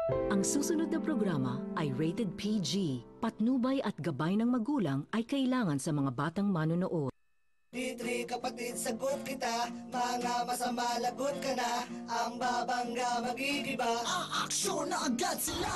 Ang susunod na programa ay rated PG. Patnubay at gabay ng magulang ay kailangan sa mga batang manonood. T3 kapatid, sagot kita. Mga masama, lagot ka na. Ang babangga, magigiba. Ang aksyon na agad sila.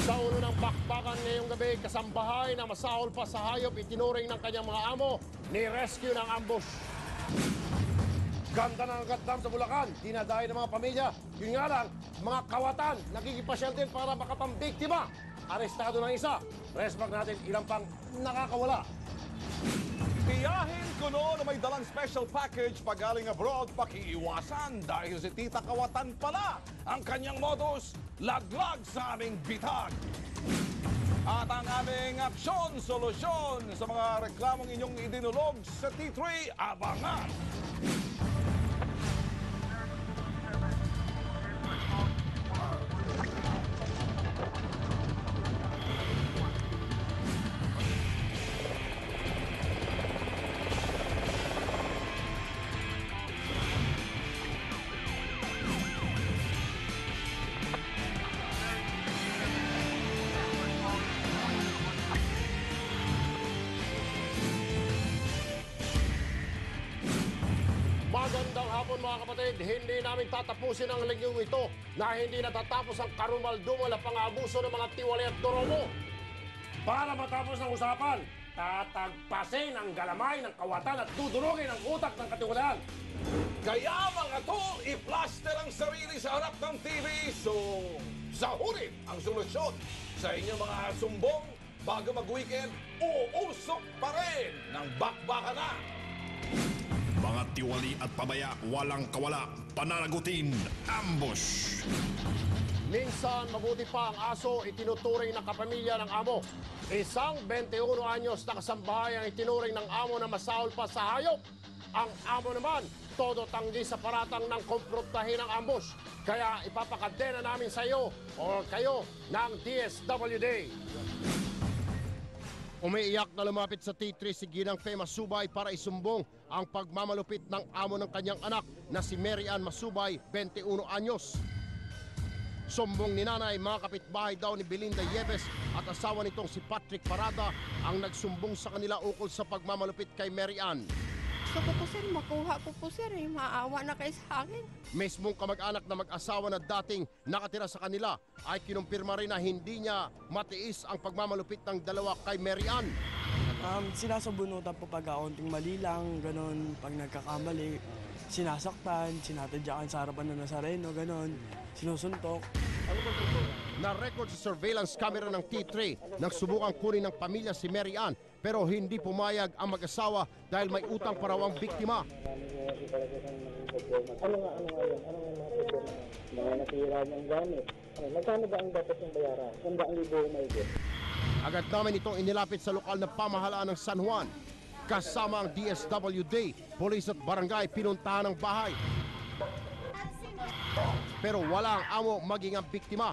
Sa ulo ng bakbakan ngayong gabi, kasambahay na masahol pa sa hayop, itinuring ng kanyang mga amo, ni-rescue ng ambush. Ganda ng gatdam sa Bulacan, dinadayo ng mga pamilya. Yun nga lang, mga kawatan, nagigipasyal din para makapambiktima. Arestado ng isa. Resback natin, ilang pang nakakawala. Tiyahin kuno na may dalang special package pag galing abroad, pakiiwasan dahil si Tita Kawatan pala ang kanyang modus, laglag sa aming bitag. At ang aming aksyon, solusyon sa mga reklamong inyong idinulog sa T3, abangan! Magandang hapon mga kapatid, hindi namin tatapusin ang ligyong ito na hindi natatapos ang karumal-dumal na pang-abuso ng mga tiwali at doromo. Para matapos ng usapan, tatagpasin ang galamay ng kawatan at dudurugin ang utak ng katiwalaan. Kaya mga tol, i-plaster ang sarili sa harap ng TV, so sahurin ang solusyon sa inyong mga sumbong bago mag-weekend, uusok pa rin ng bakbaka na. Mga tiwali at pabaya, walang kawala, pananagutin, ambush. Minsan, mabuti pa ang aso itinuturing ng kapamilya ng amo. Isang 21 anyos na kasambahay ang itinuring ng amo na masahol pa sa hayop. Ang amo naman, todo tanggi sa paratang ng kumprontahin ng ambush. Kaya ipapakadena namin sa iyo o kayo ng DSWD. Umiiyak na lumapit sa T3 si Ginang Fe Masubay para isumbong ang pagmamalupit ng amo ng kanyang anak na si Mary Ann Masubay, 21 anyos. Sumbong ni nanay, mga kapitbahay daw ni Belinda Yeves at asawa nitong si Patrick Parada ang nagsumbong sa kanila ukol sa pagmamalupit kay Mary Ann. Gusto ko po sir, makuha ko po sir, maawa na kayo sa akin. Mismong kamag-anak na mag-asawa na dating nakatira sa kanila ay kinumpirma rin na hindi niya matiis ang pagmamalupit ng dalawa kay Mary Ann. Sinasabunutan po pag kaunting mali lang, ganun, pag nagkakamali, sinasaktan, sinatadyakan sa harapan ng Nazareno, ganun, sinusuntok. Na-record sa surveillance camera ng T3 nang subukang kunin ng pamilya si Mary Ann pero hindi pumayag ang mag-asawa dahil may utang para ang biktima. Ano nga yun? Ano nga mga problema? Mga nasira niyang gamit. Magkano ba ang dapat yung bayaran? 100,000 may good. Agad namin itong inilapit sa lokal na pamahalaan ng San Juan. Kasama ang DSWD, polis at barangay pinuntahan ang bahay. Pero wala ang amo maging ang biktima.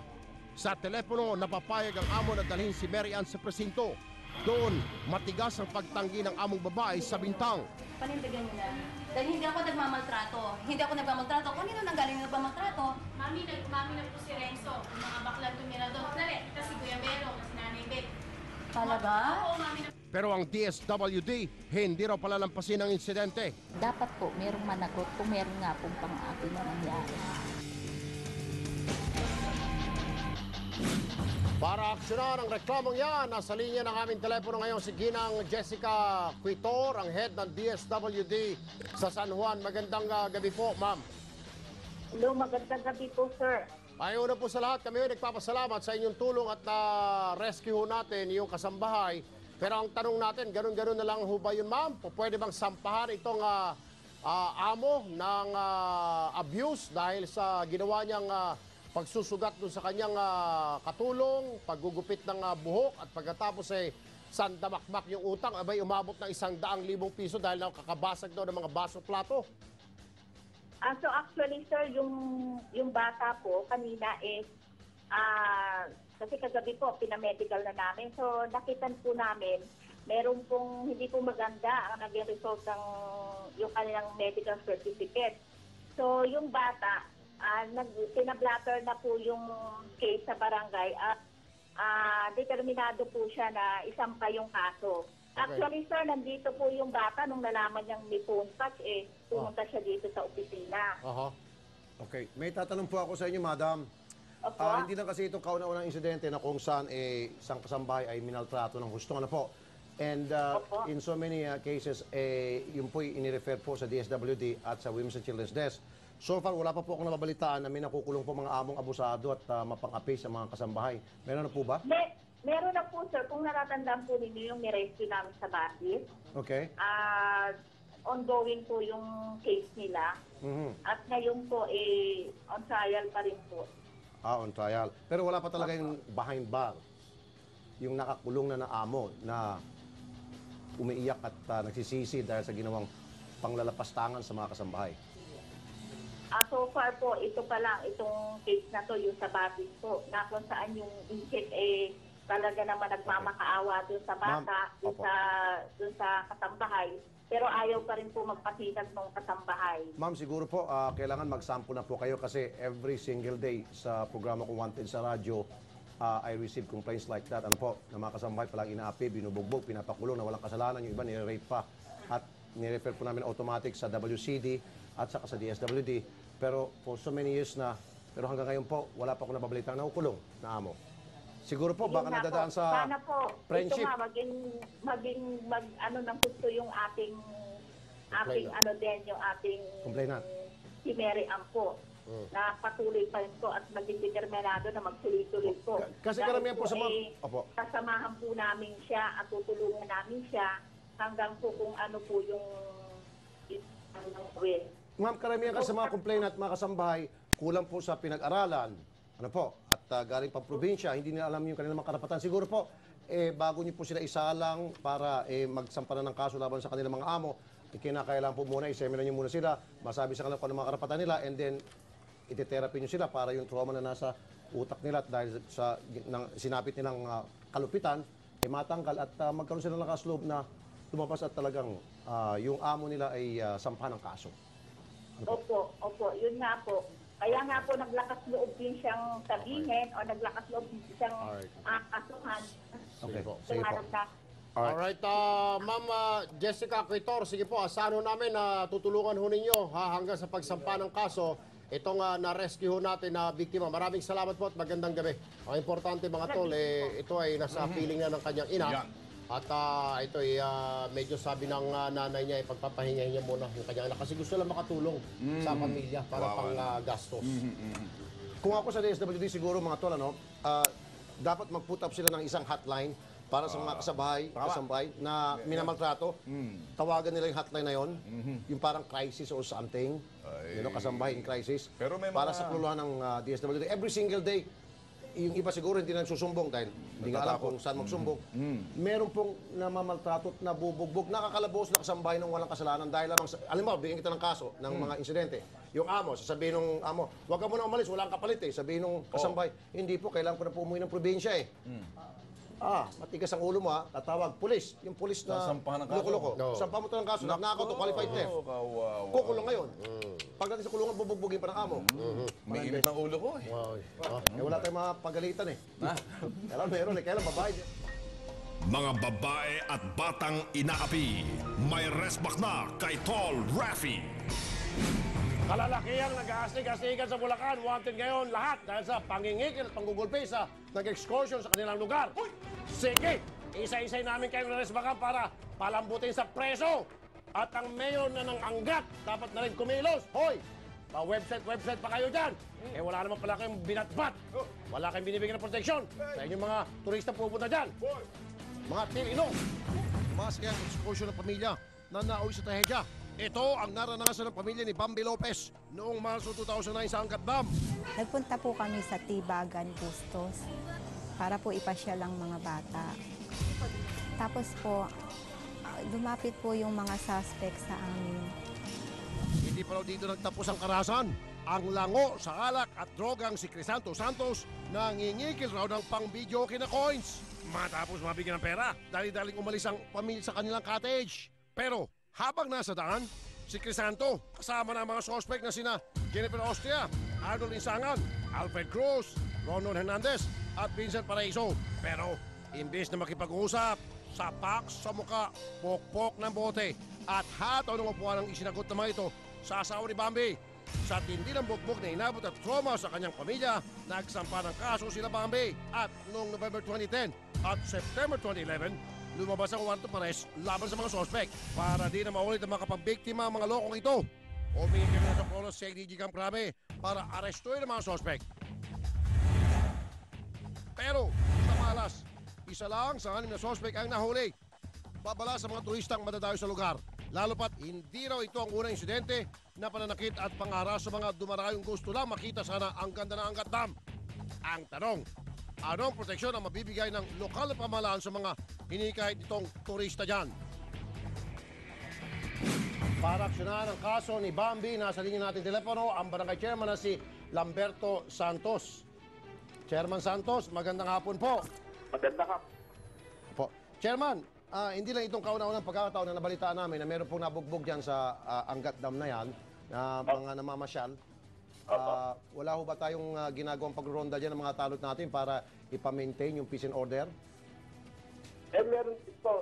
Sa telepono, napapayag ang amo na dalhin si Mary Ann sa presinto. Doon, matigas ang pagtanggi ng among babae sa bintang. Panindigan niyo na. Dahil hindi ako nagmamaltrato. Hindi ako nagmamaltrato. Kanino nang galing nagmamaltrato? Mami na po si Renzo. Yung mga baklang tumira doon. Dali, kasi Kuya Bero, kasi Nanay Beth. Talaga? Oo, Mami na. Pero ang DSWD, hindi raw palalampasin ang insidente. Dapat po merong managot kung meron nga pong pang-api na nangyari. Para aksyonan ang reklamong yan, nasa linya ng aming telepono ngayon si Ginang Jessica Quitor, ang head ng DSWD sa San Juan. Magandang gabi po, ma'am. Hello, magandang gabi po, sir. Ay, una po sa lahat, kami nagpapasalamat sa inyong tulong at na-rescue natin yung kasambahay. Pero ang tanong natin, ganun-ganun na lang ho ba yun, ma'am? Pwede bang sampahan itong amo ng abuse dahil sa ginawa niyang pagsusugat doon sa kanyang katulong, paggugupit ng buhok at pagkatapos sandamakmak yung utang, abay umabot ng 100,000 piso dahil nakakabasag daw ng mga baso plato? So actually, sir, yung bata po kanina is, kasi kagabi po, pinamedical na namin. So nakitan po namin, meron pong hindi po maganda ang naging result ng yung kanilang medical certificate. So yung bata, pinablatter na po yung case sa barangay at determinado po siya na isampa yung kaso. Actually, sir, nandito po yung bata nung nalaman niyang may phone touch, pumunta siya dito sa opisina. Okay. May tatanong po ako sa inyo, madam. Hindi lang kasi ito kauna-unang insidente na kung saan isang kasambahay ay minaltrato ng hustong. Ano po? And in so many cases, yun po inirefer po sa DSWD at sa Women's and Children's Desk. So far, wala pa po akong nababalitaan na may nakukulong po mga among abusado at mapang-api sa mga kasambahay. Meron na po ba? Meron na po, sir. Kung natatandaan po ninyo yung nirescue namin sa Batis. Okay. Ongoing po yung case nila. At ngayon po, on trial pa rin po. On trial. Pero wala pa talaga yung behind bar. Yung nakakulong na amo na umiiyak at nagsisisi dahil sa ginawang panglalapastangan sa mga kasambahay. So far po, ito pa lang, itong case na to, yung sa Batis po, na kung saan yung inquit talaga naman nagmamakaawa dun sa bata, dun sa kasambahay. Pero ayaw pa rin po magpatinag ng kasambahay. Ma'am, siguro po, kailangan mag-sample na po kayo kasi every single day sa programa kong Wanted sa radyo, I receive complaints like that. Ano po, na mga kasambahay palang inaapi, binubugbog, pinapakulong na walang kasalanan, yung iba nire-rape pa. At nirefer po namin automatic sa WCD at saka sa DSWD. Pero for so many years na, pero hanggang ngayon po, wala pa akong nababalitang nakukulong na amo. Siguro po, baka nadadaan sa sana po, friendship. Ito nga, maging ano ng gusto yung ating yung ating complainant. Si Mary Ann po. Na patuloy pa rin po at maging determinado na magtuloy-tuloy po. Kasi karamihan po sa mga... Kasamahan po namin siya at tutulungan namin siya hanggang po kung ano po yung Ma'am, karamihan kasi sa mga complainant at mga kasambahay, kulang po sa pinag-aralan. Ano po? At galing pa probinsya, hindi nila alam yung kanilang mga karapatan. Siguro po, bago niyo po sila isalang para magsampa na ng kaso laban sa kanilang mga amo, kinakailangan po muna, i-seminar niyo muna sila, masabi sa kanila kung ano mga karapatan nila, and then iti-therapy niyo sila para yung trauma na nasa utak nila at dahil sa sinapit nilang kalupitan, matanggal at magkaroon sila ng kasloob na lumabas at talagang yung amo nila ay sampahan ng kaso. Ano Opo, yun nga po. Kaya nga po naglakas loob din siyang sabihin o naglakas loob din siyang kasuhan. Okay po. Sige po. Alright, Ma'am Jessica Quitor, sige po, asahan ho namin na tutulungan ho ninyo hanggang sa pagsampa ng kaso itong na-rescue ho natin na biktima. Maraming salamat po at magandang gabi. Ang importante mga tol, ito ay nasa piling na ng kanyang ina. At ito ay medyo sabi ng nanay niya, pagpapahingahin niya muna yung kanyang anak kasi gusto lang makatulong sa pamilya para pang gastos. Kung ako sa DSWD siguro mga tol, dapat mag-put up sila ng isang hotline para sa mga kasambahay na minamaltrato. Tawagan nila yung hotline na yon, yung parang crisis or something, kasambahay in crisis, pero may para sa kluluhan ng DSWD. Every single day, yung iba siguro hindi na susumbong dahil hindi nga alam kung saan magsumbong. Meron pong namamaltrato at nabubugbog, nakakalabos na kasambahay ng walang kasalanan dahil lamang sa, alam mo, bigyan kita ng kaso ng mga insidente. Yung amo, sasabihin ng amo, huwag ka muna umalis, walang kapalit sabihin ng kasambahay, hindi po, kailangan ko na po umuwi ng probinsya matigas ang ulo mo tatawag, pulis. Yung pulis na loko-loko. Sampa mo ito ng kaso, nagnakaw to, qualified theft. Kukulong ngayon. Pagdating sa kulungan, bubugbugin pa ng amo. May init ng ulo ko wala tayong mga pagalitan Kailan meron kailan babae. Mga babae at batang inaapi, may resback na kay Tol Raffy. Kalalakihang nag-aastig-astigan sa Bulacan, wanted ngayon lahat dahil sa pangingikil at panggugulpi sa nag-excursion sa kanilang lugar. Sige, isa-isay namin kayong naresbakan para palambutin sa preso. At ang mayor na ng Angat, dapat na rin kumilos. Hoy, pa-website pa kayo dyan. Wala naman pala kayong binatbat. Wala kayong binibigyan ng proteksyon sa inyong mga turista pupunta dyan. Mga Pilino. Mas kaya ang excursion ng pamilya na nauwi sa trahedya. Ito ang naranasan ng pamilya ni Bambi Lopez noong Marso 2009 sa Angat Dam. Nagpunta po kami sa Tibagan, Bustos para po ipasyal ang mga bata. Tapos po, lumapit po yung mga suspect sa amin. Hindi pa raw dito nagtapos ang karahasan. Ang lango sa alak at drogang si Crisanto Santos nangingikil raw ng pang-videoke na coins. Matapos mabigyan ng pera, dali-daling umalis ang pamilya sa kanilang cottage. Pero habang nasa daan, si Crisanto kasama na ang mga suspect na sina Jennifer Austria, Arnold Insangan, Alfred Cruz, Ronald Hernandez at Vincent Paraiso. Pero imbes na makipag-usap, sapak sa muka, pokpok ng bote at hataw ng upuan ang isinagot ng mga ito sa asawa ni Bambi. Sa tindi ng bugbog na inabot at trauma sa kanyang pamilya, nagsampa ng kaso sila Bambi. At noong November 2010 at September 2011, lumabas ang warrant of arrest laban sa mga sospek para di na maulit ang makapambiktima ang mga lokong ito. Humingi kami ng Socorro sa CDG Camp Crame para arestuin ang mga sospek. Pero sa malas, isa lang sa 6 na sospek ang nahuli. Babala sa mga turistang madadayo sa lugar. Lalo pat hindi raw ito ang unang insidente na pananakit at pangaras sa mga dumarayong gusto lang makita sana ang ganda ng Angat Dam. Ang tanong, anong proteksyon ang mabibigay ng lokal na pamahalaan sa mga hinikahit itong turista dyan? Para aksyonan ang kaso ni Bambi, nasa linya natin telepono ang barangay chairman na si Lamberto Santos. Chairman Santos, magandang hapon po. Magandang hapon po. Chairman, hindi lang itong kauna-unang pagkakataon na nabalitaan namin na meron pong nabugbog dyan sa Angat Dam na yan, na mga namamasyal. Wala ho ba tayong ginagawang pagronda dyan ng mga talot natin para ipamaintain yung peace and order? Meron ito.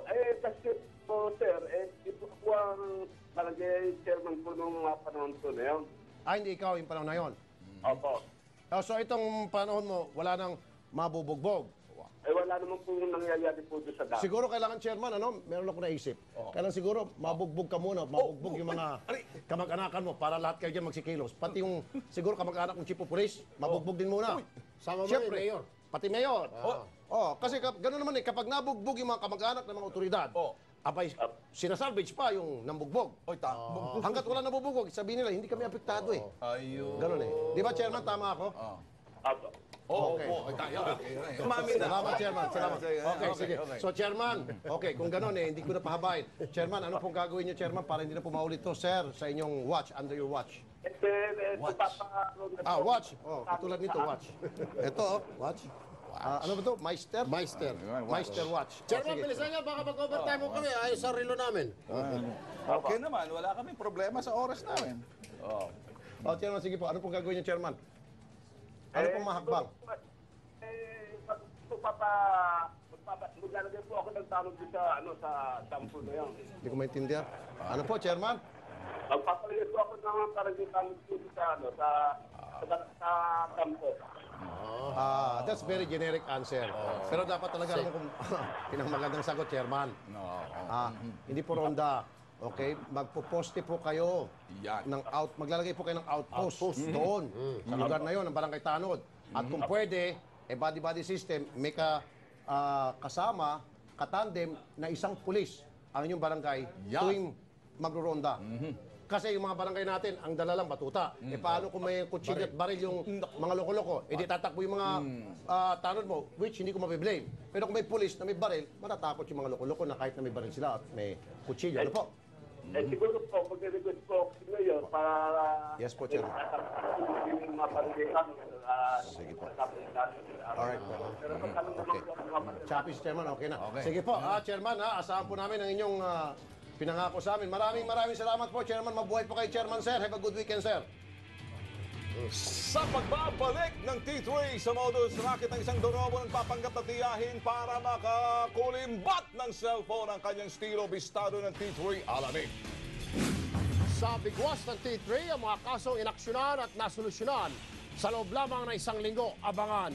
Kasi po, sir, ito po ang barangay chairman po nung mga panahon po na yun. Hindi ikaw yung panahon na yun? Opo. So itong panahon mo, wala nang mabubugbog? Wala naman po nangyayari po doon sa dam. Siguro kailangan, chairman, meron ako naisip. Kailangan siguro mabugbog ka muna, mabugbog yung mga kamag-anakan mo para lahat kayo dyan magsikilos. Pati yung siguro kamag-anak ng chief of police, mabugbog din muna. Sama mo yung mayor. Pati mayor. Kasi gano'n naman kapag nabugbog yung mga kamag-anak ng mga otoridad, abay, sinasalvage pa yung nambugbog. Hanggat wala nabubugbog, sabihin nila, hindi kami apektado eh. Gano'n eh. Di ba, chairman, tama ako? Okay. Salamat, chairman. Salamat. Okay, sige. So, chairman, kung gano'n hindi ko na pahabain. Chairman, ano pong gagawin niyo, chairman, para hindi na pumaulit to, sir, sa inyong watch, under your watch? Watch. Tulad nito, watch. Ito, watch. Ano ba ito? Meister? Meister watch. Chairman, bilisan niyo, baka mag-overtime mo kami. Ayos sa relo namin. Okay naman, wala kaming problema sa oras namin. Chairman, sige po. Ano pong gagawin niyo, chairman? Ano pong mahakbang? Maglalagay po ako ng talog sa sampo na yun. Hindi ko maintindihan. Ano po, chairman? Magpapalagay po ako ng parang talog sa sampo. That's very generic answer. Pero dapat talaga naman kung pinamagandang sagot, chairman. Hindi po ronda. Okay? Magpo-poste po kayo ng maglalagay po kayo ng outpost doon sa lugar na yon, ng Barangay Tanod. At kung pwede, body-body system, may kasama, katandem na isang pulis ang inyong barangay tuwing magro-ronda. Kasi yung mga barangay natin, ang dala lang batuta. Paano kung may kutsilyo at baril yung mga loko-loko? Di tatakbo yung mga tanod mo, which hindi ko mabiblame. Pero kung may pulis na may baril, matatakot yung mga loko-loko na kahit na may baril sila at may kutsilyo. Ano po? Siguro po, mag-request po ngayon para... Yes po, chairman. Yung mga barangay namin. Sige po. Alright po. Okay. Chapis, chairman, okay na. Sige po, chairman, asahan po namin ang inyong pinangako sa amin. Maraming salamat po, chairman. Mabuhay po kayo, chairman, sir. Have a good weekend, sir. Sa pagbabalik ng T3 sa modus racket ng isang dorobo ng papanggap na tiyahin para makakulimbat ng cellphone ang kanyang estilo bistado ng T3 Alamin. Sa bigwas ng T3, ang mga kasong inaksyonan at nasolusyonan sa loob lamang ng isang linggo. Abangan.